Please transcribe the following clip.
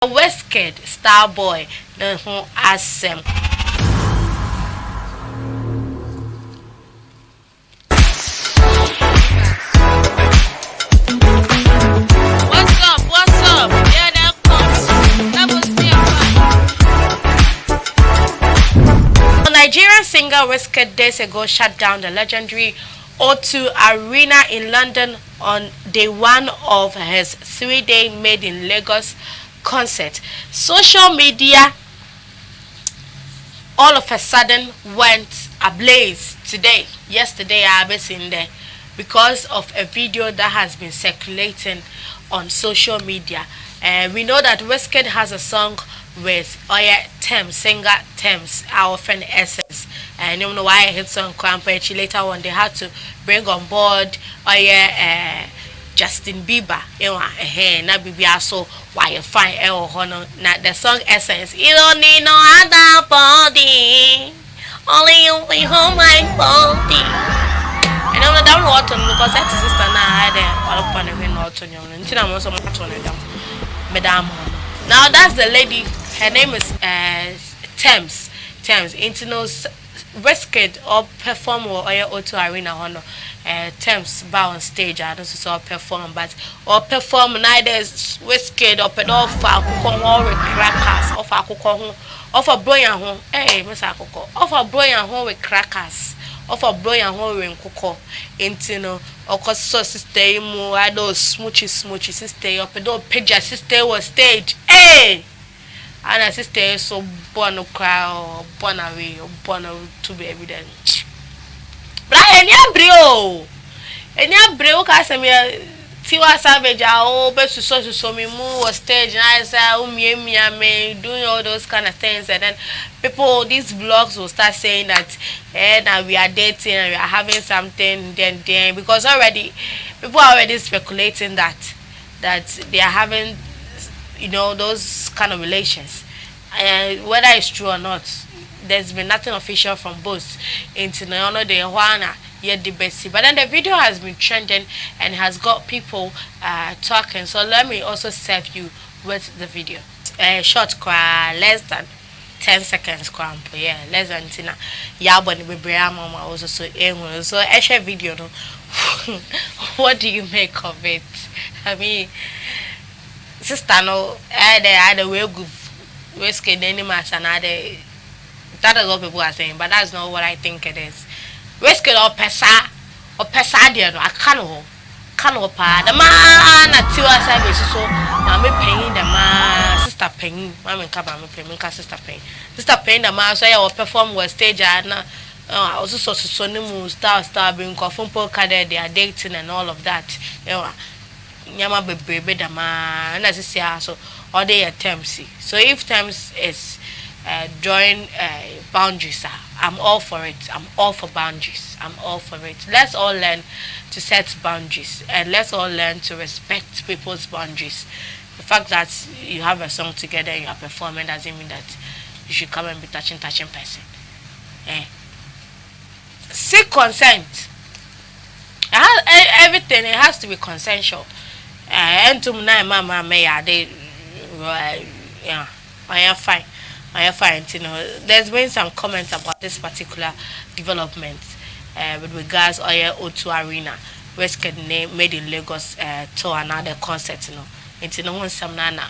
Westkid Starboy ne ho asem. What's up? Yeah, that comes. That was me. Nigerian singer Wizkid days ago shut down the legendary O2 Arena in London on day one of his 3-day Made in Lagos concert. Social media all of a sudden went ablaze yesterday I was in there because of a video that has been circulating on social media. We know that Wizkid has a song with Oya Thames, singer Thames, our friend Essence. And you don't know why I hit song Crampechi. Later on, they had to bring on board Justin Bieber. You know, na Bibi also why you find honor. Now the song Essence. You don't need no other body, only you will hold my body. And I'm not down water because that is sister now. I there all upon the wind out on you. Until I'm also much on them, Madame. Now that's the lady. Her name is Thames. Internal Wizkid or perform or O2 Arena honor. Thames bow on stage. I don't saw perform, but or perform neither Wizkid or pedal for or crackers or for broyan home. Hey, Miss Akoko. Or for broyan home with crackers. Of a boy and home in cocoa, intino, or cause sister, more I do smoochy sister, up a door picture sister was stage. Hey! And a sister so born a cry or born away or born to be evident. But I ain't ya brio, Casamia. Tiwa Savage, I best to so me move or stage and I say, me doing all those kind of things, and then people, these blogs will start saying that, now we are dating and we are having something, then because already people are already speculating that they are having, those kind of relations, and whether it's true or not, there's been nothing official from both into the Juana. Yet the best, but then the video has been trending and has got people talking. So let me also serve you with the video. Short cry, less than 10 seconds cramp. Yeah, less than 10. Yeah, but the mama also so I share video. No? What do you make of it? I mean, sister, no, I had a way good Wizkid any match and that is what people are saying, but that's not what I think it is. Wizkid or pesa dear no cano pa the man at Tiwa Savage so me paying the man sister paying mammy kaba me paying sister paying the man so I will perform with stage and also so new star being from polka they are dating and all of that nyama baby the man as say so all they attempts so if times is drawing boundaries. I'm all for it. I'm all for boundaries. I'm all for it. Let's all learn to set boundaries and let's all learn to respect people's boundaries. The fact that you have a song together and you are performing doesn't mean that you should come and be touching person. Seek consent. Everything it has to be consensual. And to mama may yeah, I am fine. I find there's been some comments about this particular development with regards to O2 Arena, Wizkid name Made in Lagos to another concert, some nana